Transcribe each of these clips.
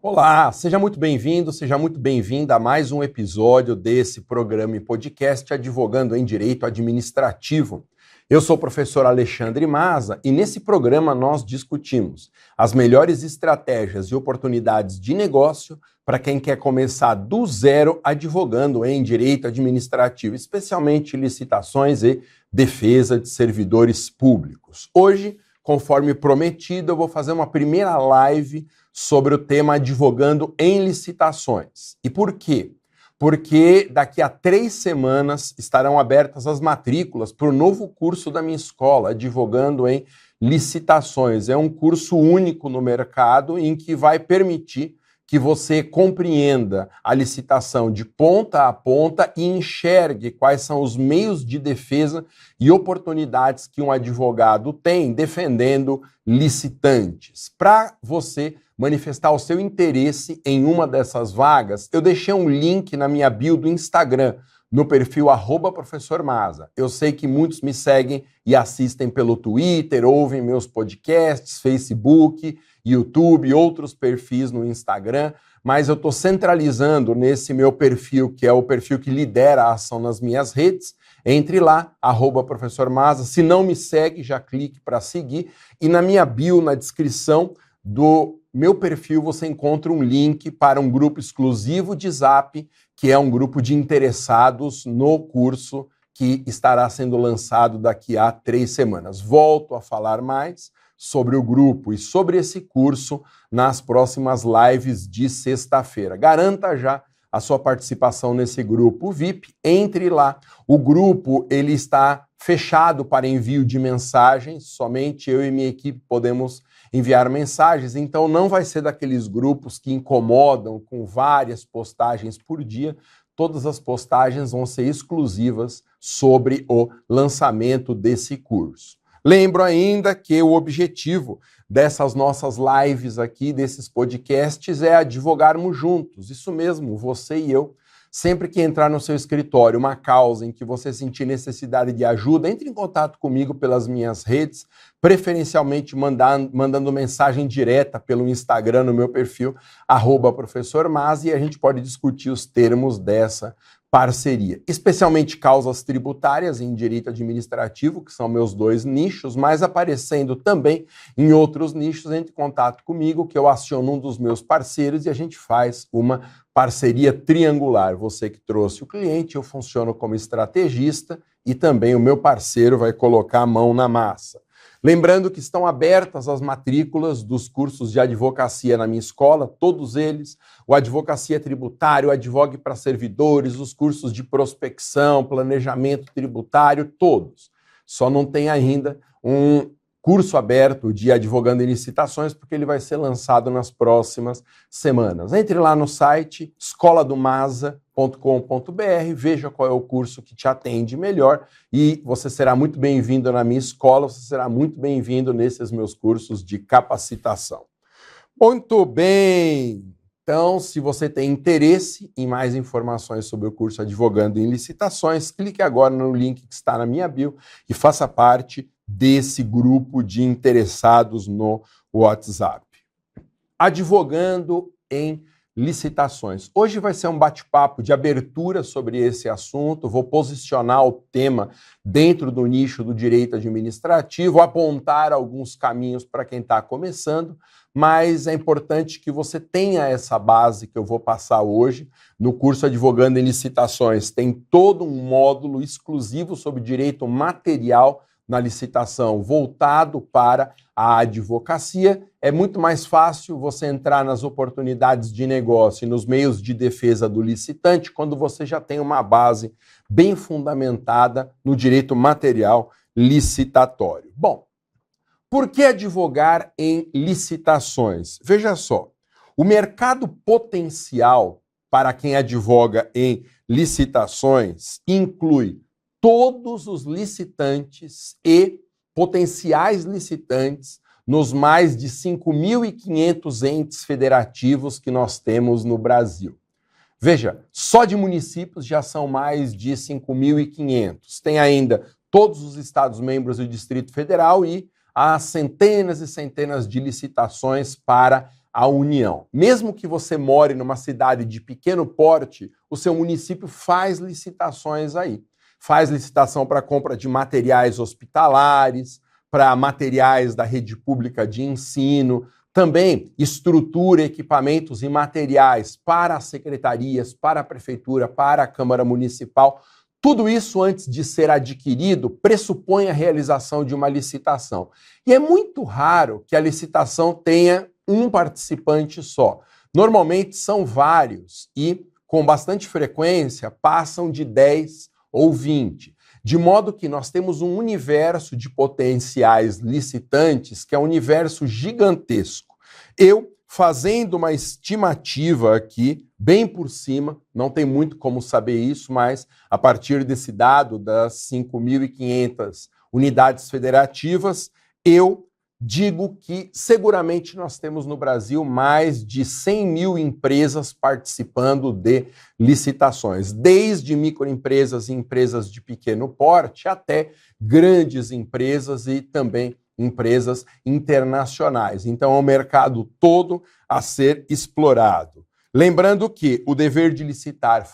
Olá, seja muito bem-vindo, seja muito bem-vinda a mais um episódio desse programa e podcast Advogando em Direito Administrativo. Eu sou o professor Alexandre Maza e nesse programa nós discutimos as melhores estratégias e oportunidades de negócio para quem quer começar do zero advogando em direito administrativo, especialmente licitações e defesa de servidores públicos. Hoje, conforme prometido, eu vou fazer uma primeira live sobre o tema advogando em licitações. E por quê? Porque daqui a 3 semanas estarão abertas as matrículas para o novo curso da minha escola, Advogando em Licitações. É um curso único no mercado em que vai permitir que você compreenda a licitação de ponta a ponta e enxergue quais são os meios de defesa e oportunidades que um advogado tem defendendo licitantes. Para você manifestar o seu interesse em uma dessas vagas, eu deixei um link na minha bio do Instagram, no perfil @professormaza. Eu sei que muitos me seguem e assistem pelo Twitter, ouvem meus podcasts, Facebook, YouTube, outros perfis no Instagram, mas eu estou centralizando nesse meu perfil, que é o perfil que lidera a ação nas minhas redes. Entre lá, @professormaza. Se não me segue, já clique para seguir. E na minha bio, na descrição do meu perfil, você encontra um link para um grupo exclusivo de Zap, que é um grupo de interessados no curso que estará sendo lançado daqui a 3 semanas. Volto a falar mais sobre o grupo e sobre esse curso nas próximas lives de sexta-feira. Garanta já a sua participação nesse grupo VIP, entre lá. O grupo ele está fechado para envio de mensagens, somente eu e minha equipe podemos enviar mensagens, então não vai ser daqueles grupos que incomodam com várias postagens por dia. Todas as postagens vão ser exclusivas sobre o lançamento desse curso. Lembro ainda que o objetivo dessas nossas lives aqui, desses podcasts, é advogarmos juntos. Isso mesmo, você e eu. Sempre que entrar no seu escritório uma causa em que você sentir necessidade de ajuda, entre em contato comigo pelas minhas redes, preferencialmente mandando mensagem direta pelo Instagram no meu perfil, @professormaza, e a gente pode discutir os termos dessa parceria. Especialmente causas tributárias em direito administrativo, que são meus 2 nichos, mas aparecendo também em outros nichos, entre em contato comigo, que eu aciono um dos meus parceiros e a gente faz uma parceria triangular. Você que trouxe o cliente, eu funciono como estrategista e também o meu parceiro vai colocar a mão na massa. Lembrando que estão abertas as matrículas dos cursos de advocacia na minha escola, todos eles, o Advocacia Tributária, o Advogue para Servidores, os cursos de prospecção, planejamento tributário, todos. Só não tem ainda um curso aberto de advogando em licitações, porque ele vai ser lançado nas próximas semanas. Entre lá no site escoladomasa.com.br, veja qual é o curso que te atende melhor e você será muito bem-vindo na minha escola, você será muito bem-vindo nesses meus cursos de capacitação. Muito bem! Então, se você tem interesse em mais informações sobre o curso Advogando em Licitações, clique agora no link que está na minha bio e faça parte desse grupo de interessados no WhatsApp. Advogando em licitações. Hoje vai ser um bate-papo de abertura sobre esse assunto, vou posicionar o tema dentro do nicho do direito administrativo, apontar alguns caminhos para quem está começando, mas é importante que você tenha essa base que eu vou passar hoje. No curso Advogando em Licitações tem todo um módulo exclusivo sobre direito material na licitação, voltado para a advocacia. É muito mais fácil você entrar nas oportunidades de negócio e nos meios de defesa do licitante quando você já tem uma base bem fundamentada no direito material licitatório. Bom, por que advogar em licitações? Veja só, o mercado potencial para quem advoga em licitações inclui todos os licitantes e potenciais licitantes nos mais de 5.500 entes federativos que nós temos no Brasil. Veja, só de municípios já são mais de 5.500. Tem ainda todos os Estados-membros do Distrito Federal e há centenas e centenas de licitações para à União. Mesmo que você more numa cidade de pequeno porte, o seu município faz licitações aí. Faz licitação para compra de materiais hospitalares, para materiais da rede pública de ensino, também estrutura, equipamentos e materiais para as secretarias, para a prefeitura, para a Câmara Municipal. Tudo isso, antes de ser adquirido, pressupõe a realização de uma licitação. E é muito raro que a licitação tenha um participante só. Normalmente são vários e, com bastante frequência, passam de 10 ou 20. De modo que nós temos um universo de potenciais licitantes que é um universo gigantesco. Eu, fazendo uma estimativa aqui, bem por cima, não tem muito como saber isso, mas a partir desse dado das 5.500 unidades federativas, eu digo que seguramente nós temos no Brasil mais de 100 mil empresas participando de licitações, desde microempresas e empresas de pequeno porte até grandes empresas e também empresas internacionais. Então é um mercado todo a ser explorado. Lembrando que o dever de licitar,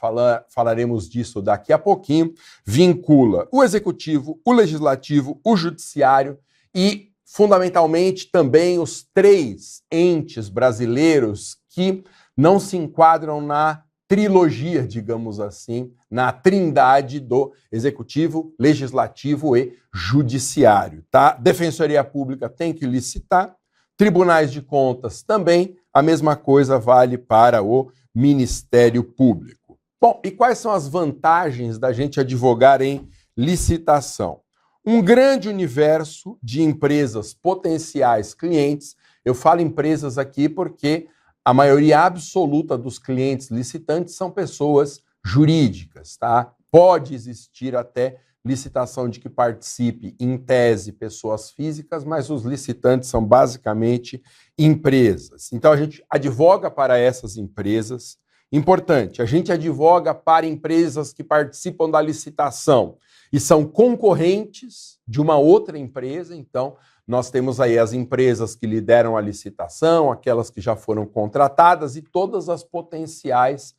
falaremos disso daqui a pouquinho, vincula o executivo, o legislativo, o judiciário e fundamentalmente também os 3 entes brasileiros que não se enquadram na trilogia, digamos assim, na trindade do executivo, legislativo e judiciário, tá? Defensoria Pública tem que licitar, tribunais de contas também, a mesma coisa vale para o Ministério Público. Bom, e quais são as vantagens da gente advogar em licitação? Um grande universo de empresas potenciais clientes. Eu falo empresas aqui porque a maioria absoluta dos clientes licitantes são pessoas jurídicas, tá? Pode existir até licitação de que participe, em tese, pessoas físicas, mas os licitantes são basicamente empresas. Então a gente advoga para essas empresas. Importante, a gente advoga para empresas que participam da licitação e são concorrentes de uma outra empresa. Então, nós temos aí as empresas que lideram a licitação, aquelas que já foram contratadas e todas as potenciais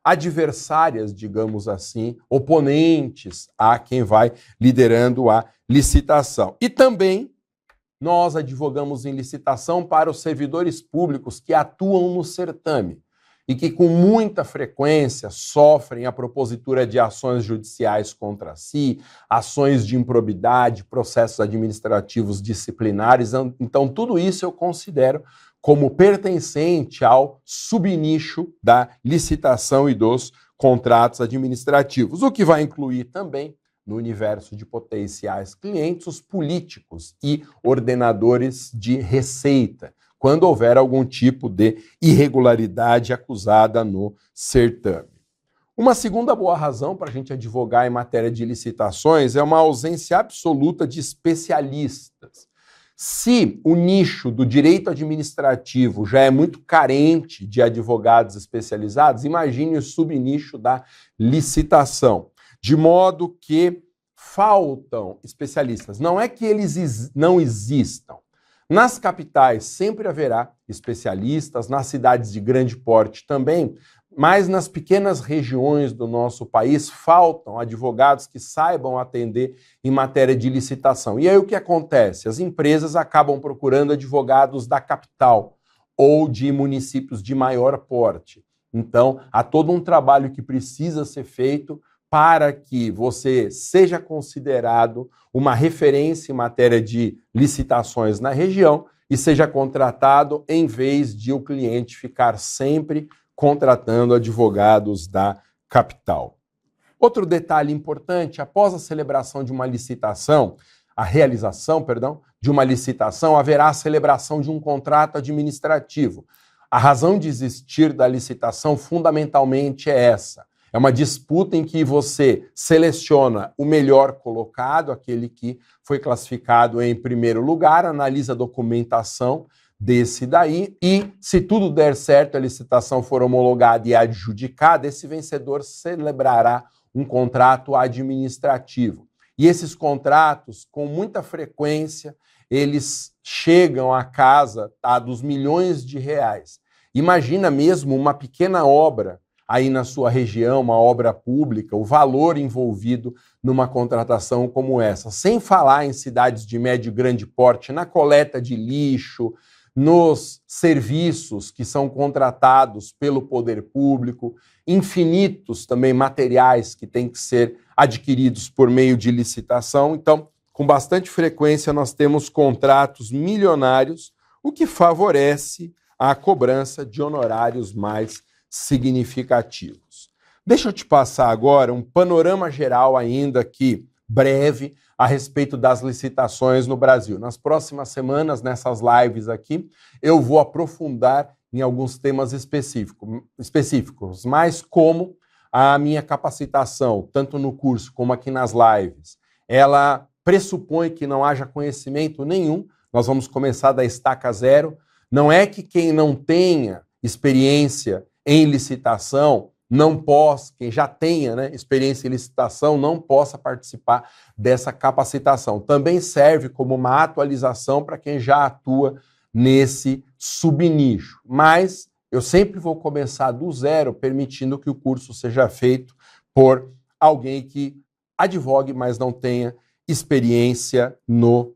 adversárias, digamos assim, oponentes a quem vai liderando a licitação. E também nós advogamos em licitação para os servidores públicos que atuam no certame e que com muita frequência sofrem a propositura de ações judiciais contra si, ações de improbidade, processos administrativos disciplinares. Então, tudo isso eu considero como pertencente ao subnicho da licitação e dos contratos administrativos, o que vai incluir também, no universo de potenciais clientes, os políticos e ordenadores de receita, quando houver algum tipo de irregularidade acusada no certame. Uma segunda boa razão para a gente advogar em matéria de licitações é uma ausência absoluta de especialistas. Se o nicho do direito administrativo já é muito carente de advogados especializados, imagine o subnicho da licitação, de modo que faltam especialistas. Não é que eles não existam. Nas capitais sempre haverá especialistas, nas cidades de grande porte também, mas nas pequenas regiões do nosso país faltam advogados que saibam atender em matéria de licitação. E aí o que acontece? As empresas acabam procurando advogados da capital ou de municípios de maior porte. Então, há todo um trabalho que precisa ser feito para que você seja considerado uma referência em matéria de licitações na região e seja contratado em vez de o cliente ficar sempre contratando advogados da capital. Outro detalhe importante, após a celebração de uma licitação, a realização, de uma licitação, haverá a celebração de um contrato administrativo. A razão de existir da licitação fundamentalmente é essa. É uma disputa em que você seleciona o melhor colocado, aquele que foi classificado em primeiro lugar, analisa a documentação desse daí e, se tudo der certo, a licitação for homologada e adjudicada, esse vencedor celebrará um contrato administrativo. E esses contratos, com muita frequência, eles chegam à casa, tá, dos milhões de reais. Imagina mesmo uma pequena obra aí na sua região, uma obra pública, o valor envolvido numa contratação como essa. Sem falar em cidades de médio e grande porte, na coleta de lixo, nos serviços que são contratados pelo poder público, infinitos também materiais que têm que ser adquiridos por meio de licitação. Então, com bastante frequência, nós temos contratos milionários, o que favorece a cobrança de honorários mais significativos. Deixa eu te passar agora um panorama geral, ainda que breve, a respeito das licitações no Brasil. Nas próximas semanas, nessas lives aqui, eu vou aprofundar em alguns temas específicos, mas como a minha capacitação, tanto no curso como aqui nas lives, ela pressupõe que não haja conhecimento nenhum, nós vamos começar da estaca zero. Não é que quem não tenha experiência em licitação não possa, quem já tenha, né, experiência em licitação, não possa participar dessa capacitação. Também serve como uma atualização para quem já atua nesse subnicho. Mas eu sempre vou começar do zero, permitindo que o curso seja feito por alguém que advogue, mas não tenha experiência no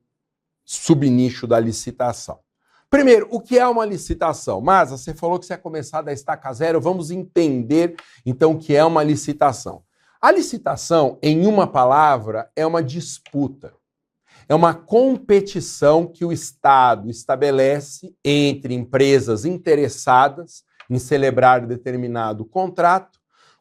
subnicho da licitação. Primeiro, o que é uma licitação? Masa, você falou que você ia começar da estaca zero, vamos entender então o que é uma licitação. A licitação, em uma palavra, é uma disputa. É uma competição que o Estado estabelece entre empresas interessadas em celebrar determinado contrato,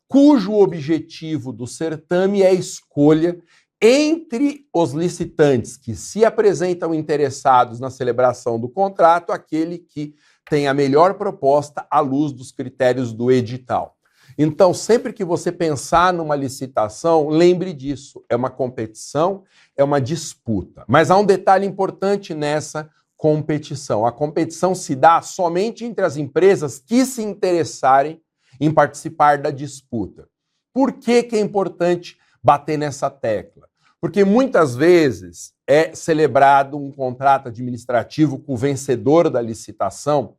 cujo objetivo do certame é a escolha entre os licitantes que se apresentam interessados na celebração do contrato, aquele que tem a melhor proposta à luz dos critérios do edital. Então, sempre que você pensar numa licitação, lembre disso. É uma competição, é uma disputa. Mas há um detalhe importante nessa competição. A competição se dá somente entre as empresas que se interessarem em participar da disputa. Por que que é importante bater nessa tecla? Porque muitas vezes é celebrado um contrato administrativo com o vencedor da licitação,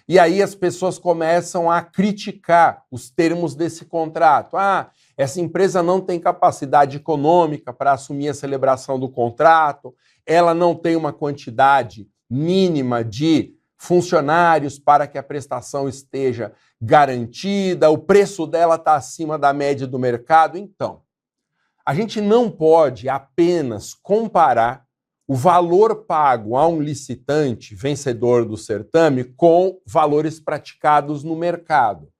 e aí as pessoas começam a criticar os termos desse contrato. Ah, essa empresa não tem capacidade econômica para assumir a celebração do contrato, ela não tem uma quantidade mínima de funcionários para que a prestação esteja garantida, o preço dela está acima da média do mercado. Então, a gente não pode apenas comparar o valor pago a um licitante vencedor do certame com valores praticados no mercado.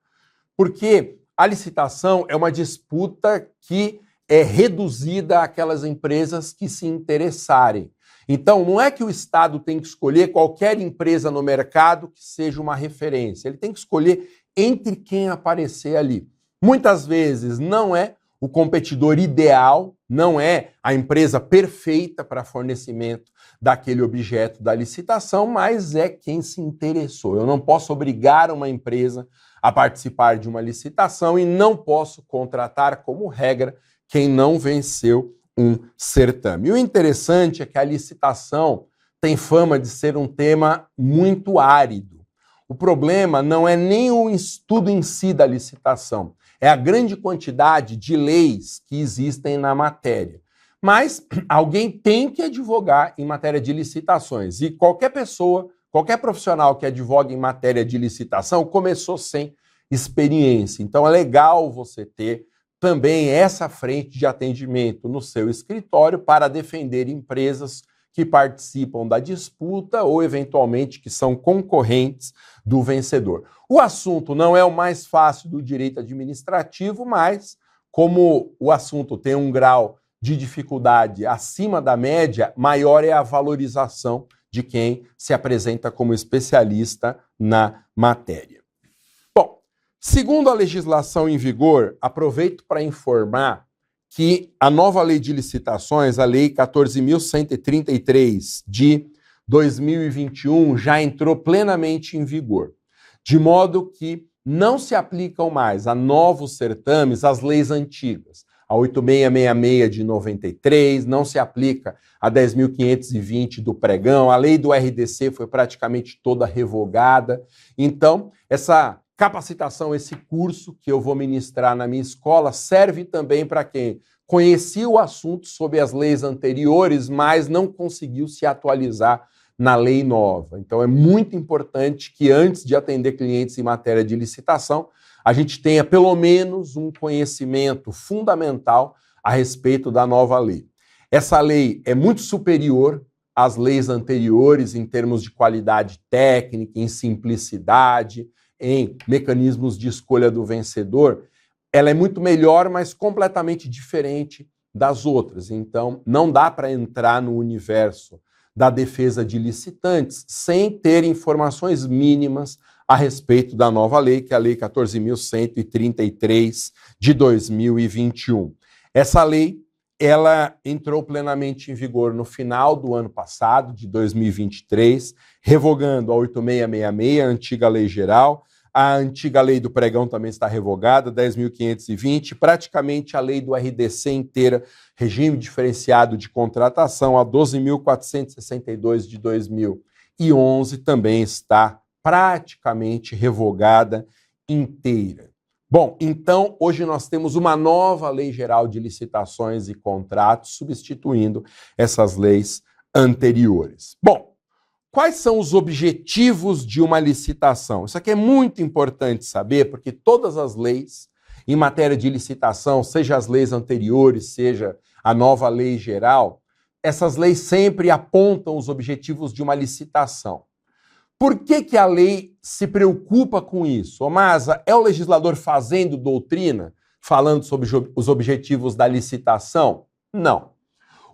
Porque a licitação é uma disputa que é reduzida àquelas empresas que se interessarem. Então, não é que o Estado tem que escolher qualquer empresa no mercado que seja uma referência. Ele tem que escolher entre quem aparecer ali. Muitas vezes não é o competidor ideal, não é a empresa perfeita para fornecimento daquele objeto da licitação, mas é quem se interessou. Eu não posso obrigar uma empresa a participar de uma licitação e não posso contratar como regra quem não venceu um certame. E o interessante é que a licitação tem fama de ser um tema muito árido. O problema não é nem o estudo em si da licitação, é a grande quantidade de leis que existem na matéria. Mas alguém tem que advogar em matéria de licitações. E qualquer pessoa, qualquer profissional que advoga em matéria de licitação começou sem experiência. Então é legal você ter também essa frente de atendimento no seu escritório para defender empresas que participam da disputa ou, eventualmente, que são concorrentes do vencedor. O assunto não é o mais fácil do direito administrativo, mas, como o assunto tem um grau de dificuldade acima da média, maior é a valorização de quem se apresenta como especialista na matéria. Bom, segundo a legislação em vigor, aproveito para informar que a nova lei de licitações, a lei 14.133 de 2021, já entrou plenamente em vigor, de modo que não se aplicam mais a novos certames as leis antigas. a 8666 de 93, não se aplica a 10.520 do pregão, a lei do RDC foi praticamente toda revogada. Então, essa capacitação, esse curso que eu vou ministrar na minha escola serve também para quem conhecia o assunto sobre as leis anteriores, mas não conseguiu se atualizar na lei nova. Então é muito importante que antes de atender clientes em matéria de licitação, a gente tenha pelo menos um conhecimento fundamental a respeito da nova lei. Essa lei é muito superior às leis anteriores em termos de qualidade técnica, em simplicidade, em mecanismos de escolha do vencedor. Ela é muito melhor, mas completamente diferente das outras. Então, não dá para entrar no universo da defesa de licitantes sem ter informações mínimas a respeito da nova lei, que é a Lei 14.133 de 2021. Essa lei, ela entrou plenamente em vigor no final do ano passado, de 2023, revogando a 8666, a antiga lei geral. A antiga lei do pregão também está revogada, 10.520, praticamente a lei do RDC inteira, regime diferenciado de contratação, a 12.462 de 2011 também está praticamente revogada inteira. Bom, então hoje nós temos uma nova lei geral de licitações e contratos substituindo essas leis anteriores. Bom, quais são os objetivos de uma licitação? Isso aqui é muito importante saber, porque todas as leis em matéria de licitação, seja as leis anteriores, seja a nova lei geral, essas leis sempre apontam os objetivos de uma licitação. Por que a lei se preocupa com isso? Ô Maza, é o legislador fazendo doutrina, falando sobre os objetivos da licitação? Não.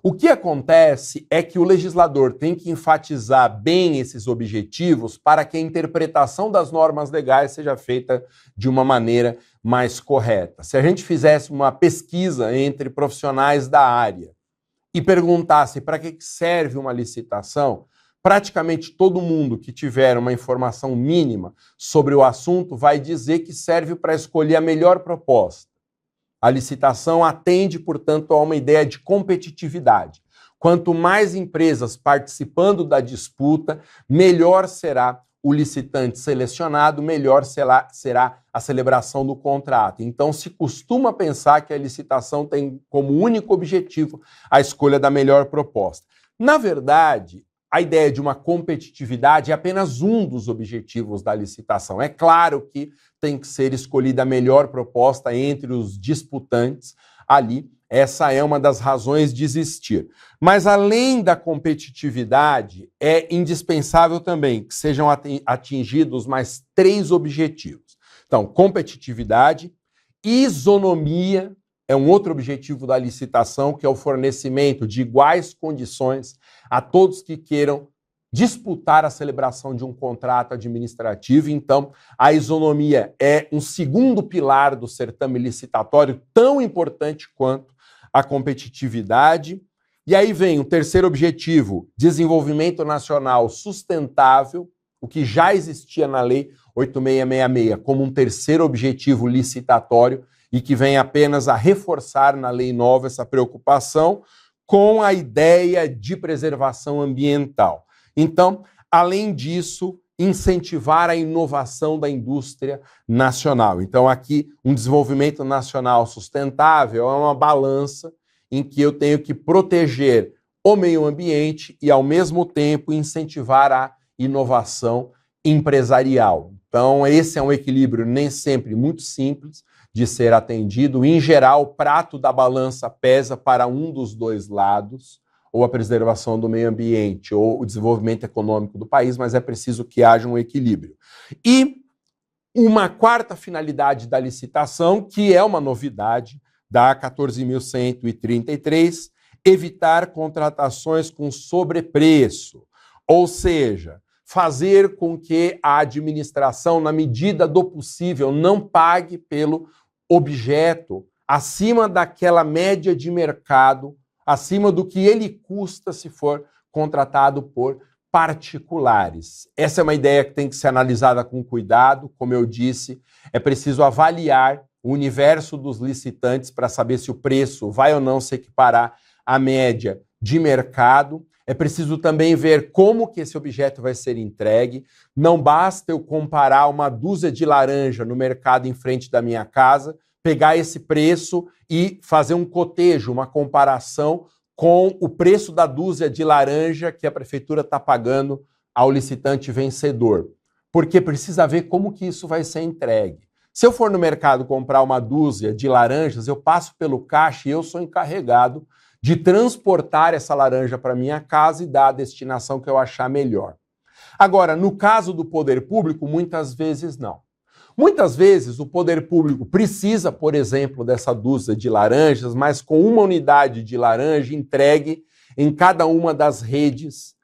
O que acontece é que o legislador tem que enfatizar bem esses objetivos para que a interpretação das normas legais seja feita de uma maneira mais correta. Se a gente fizesse uma pesquisa entre profissionais da área e perguntasse para que serve uma licitação, praticamente todo mundo que tiver uma informação mínima sobre o assunto vai dizer que serve para escolher a melhor proposta. A licitação atende, portanto, a uma ideia de competitividade. Quanto mais empresas participando da disputa, melhor será o licitante selecionado, melhor será a celebração do contrato. Então, se costuma pensar que a licitação tem como único objetivo a escolha da melhor proposta. Na verdade, a ideia de uma competitividade é apenas um dos objetivos da licitação. É claro que tem que ser escolhida a melhor proposta entre os disputantes ali. Essa é uma das razões de existir. Mas, além da competitividade, é indispensável também que sejam atingidos mais 3 objetivos. Então, competitividade, isonomia, é um outro objetivo da licitação, que é o fornecimento de iguais condições a todos que queiram disputar a celebração de um contrato administrativo. Então, a isonomia é um segundo pilar do certame licitatório, tão importante quanto a competitividade. E aí vem o terceiro objetivo, desenvolvimento nacional sustentável, o que já existia na Lei 8666 como um terceiro objetivo licitatório, e que vem apenas a reforçar na lei nova essa preocupação com a ideia de preservação ambiental. Então, além disso, incentivar a inovação da indústria nacional. Então, aqui, um desenvolvimento nacional sustentável é uma balança em que eu tenho que proteger o meio ambiente e, ao mesmo tempo, incentivar a inovação empresarial. Então, esse é um equilíbrio nem sempre muito simples de ser atendido. Em geral, o prato da balança pesa para um dos dois lados, ou a preservação do meio ambiente, ou o desenvolvimento econômico do país, mas é preciso que haja um equilíbrio. E uma quarta finalidade da licitação, que é uma novidade da 14.133, evitar contratações com sobrepreço, ou seja, fazer com que a administração, na medida do possível, não pague pelo objeto acima daquela média de mercado, acima do que ele custa se for contratado por particulares. Essa é uma ideia que tem que ser analisada com cuidado. Como eu disse, é preciso avaliar o universo dos licitantes para saber se o preço vai ou não se equiparar à média de mercado. É preciso também ver como que esse objeto vai ser entregue. Não basta eu comparar uma dúzia de laranja no mercado em frente da minha casa, pegar esse preço e fazer um cotejo, uma comparação com o preço da dúzia de laranja que a prefeitura está pagando ao licitante vencedor. Porque precisa ver como que isso vai ser entregue. Se eu for no mercado comprar uma dúzia de laranjas, eu passo pelo caixa e eu sou encarregado de transportar essa laranja para minha casa e dar a destinação que eu achar melhor. Agora, no caso do poder público, muitas vezes não. Muitas vezes o poder público precisa, por exemplo, dessa dúzia de laranjas, mas com uma unidade de laranja entregue em cada uma das redes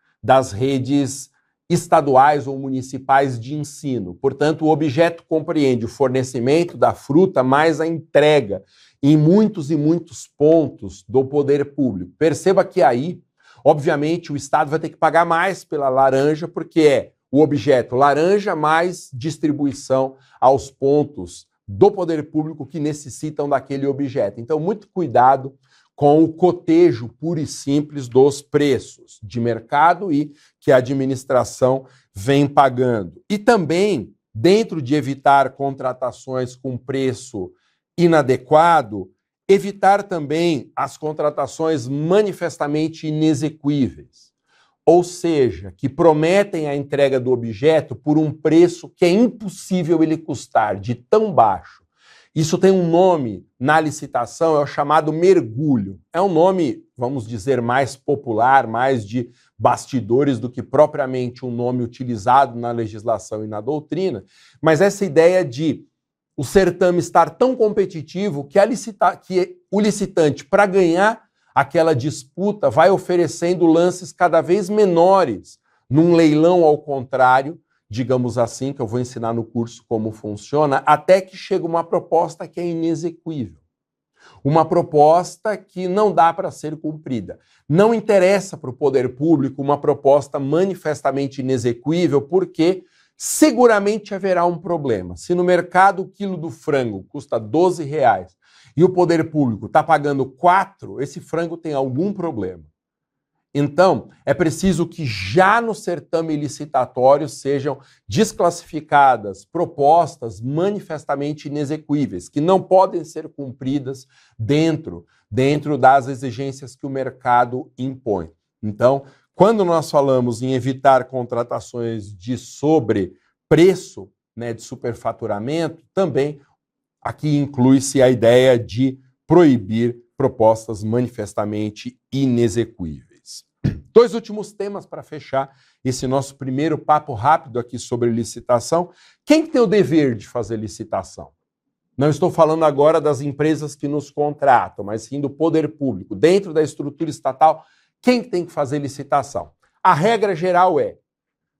estaduais ou municipais de ensino. Portanto, o objeto compreende o fornecimento da fruta mais a entrega em muitos e muitos pontos do poder público. Perceba que aí, obviamente, o Estado vai ter que pagar mais pela laranja, porque é o objeto laranja mais distribuição aos pontos do poder público que necessitam daquele objeto. Então, muito cuidado com o cotejo puro e simples dos preços de mercado e que a administração vem pagando. E também, dentro de evitar contratações com preço inadequado, evitar também as contratações manifestamente inexequíveis, ou seja, que prometem a entrega do objeto por um preço que é impossível ele custar, de tão baixo. Isso tem um nome na licitação, é o chamado mergulho. É um nome, vamos dizer, mais popular, mais de bastidores do que propriamente um nome utilizado na legislação e na doutrina, mas essa ideia de o certame estar tão competitivo que o licitante, para ganhar aquela disputa, vai oferecendo lances cada vez menores num leilão ao contrário, digamos assim, que eu vou ensinar no curso como funciona, até que chega uma proposta que é inexequível. Uma proposta que não dá para ser cumprida. Não interessa para o poder público uma proposta manifestamente inexequível, porque seguramente haverá um problema. Se no mercado o quilo do frango custa R$12 e o poder público está pagando 4, esse frango tem algum problema. Então, é preciso que já no certame licitatório sejam desclassificadas propostas manifestamente inexequíveis, que não podem ser cumpridas dentro das exigências que o mercado impõe. Então, quando nós falamos em evitar contratações de sobrepreço, né, de superfaturamento, também aqui inclui-se a ideia de proibir propostas manifestamente inexequíveis. 2 últimos temas para fechar esse nosso primeiro papo rápido aqui sobre licitação. Quem tem o dever de fazer licitação? Não estou falando agora das empresas que nos contratam, mas sim do poder público. Dentro da estrutura estatal, quem tem que fazer licitação? A regra geral é,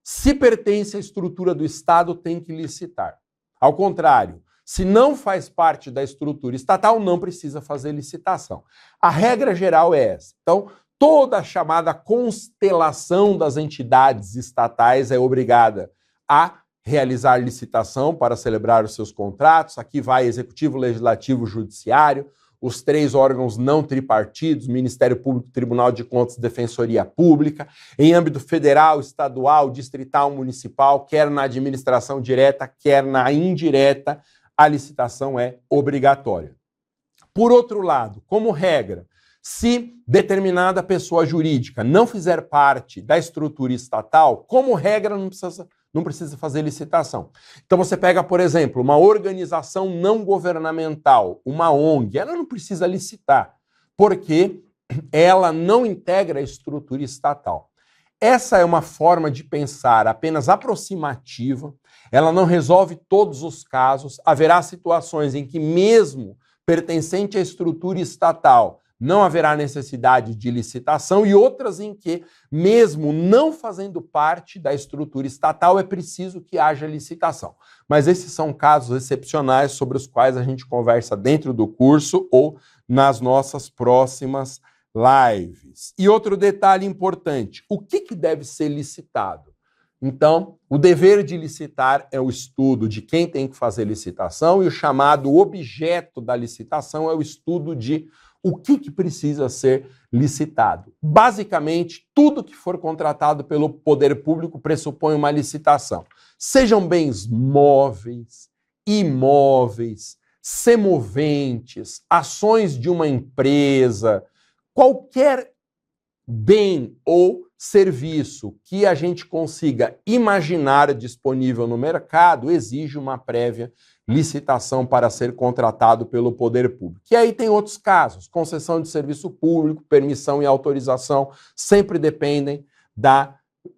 se pertence à estrutura do Estado, tem que licitar. Ao contrário, se não faz parte da estrutura estatal, não precisa fazer licitação. A regra geral é essa. Então, toda a chamada constelação das entidades estatais é obrigada a realizar licitação para celebrar os seus contratos. Aqui vai Executivo, Legislativo, Judiciário, os 3 órgãos não tripartidos, Ministério Público, Tribunal de Contas, Defensoria Pública, em âmbito federal, estadual, distrital, municipal, quer na administração direta, quer na indireta, a licitação é obrigatória. Por outro lado, como regra, se determinada pessoa jurídica não fizer parte da estrutura estatal, como regra não precisa fazer licitação. Então você pega, por exemplo, uma organização não governamental, uma ONG, ela não precisa licitar, porque ela não integra a estrutura estatal. Essa é uma forma de pensar apenas aproximativa, ela não resolve todos os casos, haverá situações em que mesmo pertencente à estrutura estatal, não haverá necessidade de licitação e outras em que, mesmo não fazendo parte da estrutura estatal, é preciso que haja licitação. Mas esses são casos excepcionais sobre os quais a gente conversa dentro do curso ou nas nossas próximas lives. E outro detalhe importante, o que deve ser licitado? Então, o dever de licitar é o estudo de quem tem que fazer licitação e o chamado objeto da licitação é o estudo de o que precisa ser licitado. Basicamente, tudo que for contratado pelo poder público pressupõe uma licitação. Sejam bens móveis, imóveis, semoventes, ações de uma empresa, qualquer bem ou serviço que a gente consiga imaginar disponível no mercado exige uma prévia licitação para ser contratado pelo poder público. E aí tem outros casos, concessão de serviço público, permissão e autorização, sempre dependem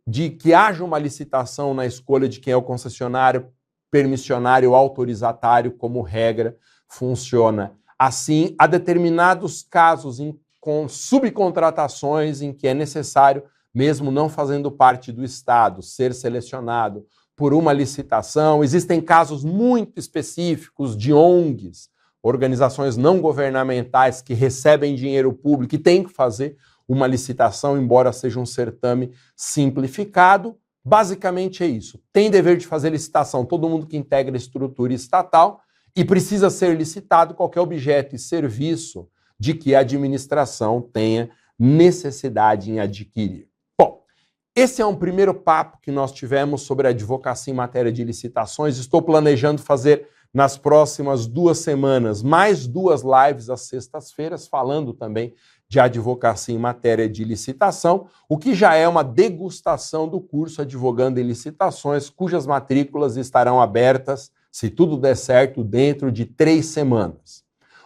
de que haja uma licitação na escolha de quem é o concessionário, permissionário ou autorizatário, como regra, funciona assim. Há determinados casos com subcontratações em que é necessário, mesmo não fazendo parte do Estado, ser selecionado por uma licitação. Existem casos muito específicos de ONGs, organizações não governamentais que recebem dinheiro público e têm que fazer uma licitação, embora seja um certame simplificado. Basicamente é isso. Tem dever de fazer licitação todo mundo que integra a estrutura estatal e precisa ser licitado qualquer objeto e serviço de que a administração tenha necessidade em adquirir. Bom, esse é um primeiro papo que nós tivemos sobre a advocacia em matéria de licitações. Estou planejando fazer nas próximas 2 semanas mais 2 lives às sextas-feiras, falando também de advocacia em matéria de licitação, o que já é uma degustação do curso Advogando em Licitações, cujas matrículas estarão abertas, se tudo der certo, dentro de 3 semanas.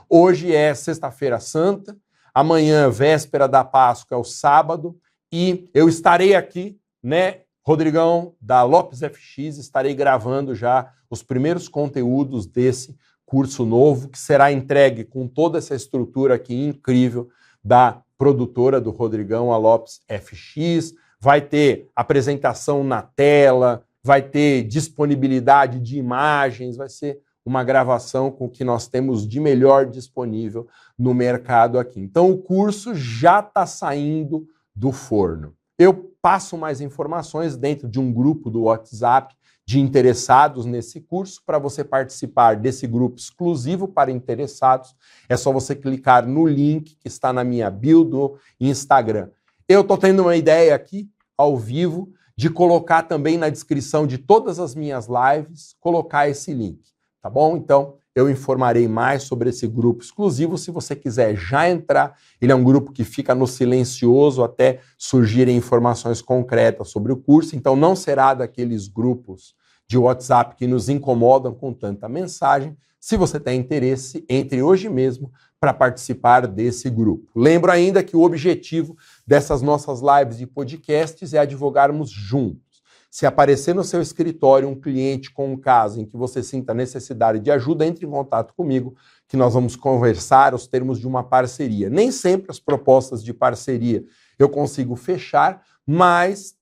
Hoje é Sexta-feira Santa, amanhã, véspera da Páscoa, é o sábado, e eu estarei aqui, né, Rodrigão, da Lopes FX, estarei gravando já os primeiros conteúdos desse curso novo, que será entregue com toda essa estrutura aqui incrível da produtora do Rodrigão, a Lopes FX. Vai ter apresentação na tela, vai ter disponibilidade de imagens, vai ser uma gravação com o que nós temos de melhor disponível no mercado aqui. Então o curso já está saindo do forno. Eu passo mais informações dentro de um grupo do WhatsApp de interessados nesse curso. Para você participar desse grupo exclusivo para interessados, é só você clicar no link que está na minha bio do Instagram. Eu estou tendo uma ideia aqui, ao vivo, de colocar também na descrição de todas as minhas lives, colocar esse link. Tá bom? Então, eu informarei mais sobre esse grupo exclusivo. Se você quiser já entrar, ele é um grupo que fica no silencioso até surgirem informações concretas sobre o curso. Então, não será daqueles grupos de WhatsApp que nos incomodam com tanta mensagem. Se você tem interesse, entre hoje mesmo para participar desse grupo. Lembro ainda que o objetivo dessas nossas lives e podcasts é advogarmos juntos. Se aparecer no seu escritório um cliente com um caso em que você sinta necessidade de ajuda, entre em contato comigo, que nós vamos conversar os termos de uma parceria. Nem sempre as propostas de parceria eu consigo fechar, mas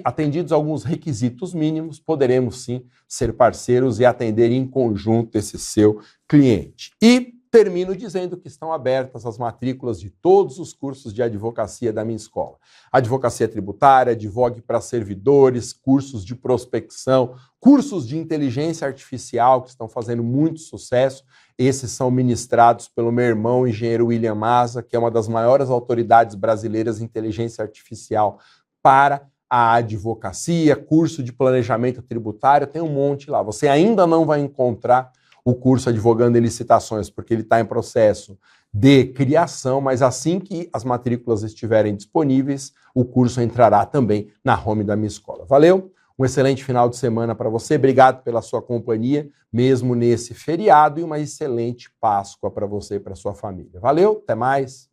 atendidos alguns requisitos mínimos, poderemos sim ser parceiros e atender em conjunto esse seu cliente. E termino dizendo que estão abertas as matrículas de todos os cursos de advocacia da minha escola. Advocacia tributária, advogue para servidores, cursos de prospecção, cursos de inteligência artificial que estão fazendo muito sucesso. Esses são ministrados pelo meu irmão, engenheiro William Maza, que é uma das maiores autoridades brasileiras em inteligência artificial para a advocacia, curso de planejamento tributário, tem um monte lá. Você ainda não vai encontrar o curso Advogando em Licitações, porque ele está em processo de criação, mas assim que as matrículas estiverem disponíveis, o curso entrará também na home da minha escola. Valeu? Um excelente final de semana para você, obrigado pela sua companhia, mesmo nesse feriado, e uma excelente Páscoa para você e para sua família. Valeu, até mais,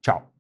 tchau.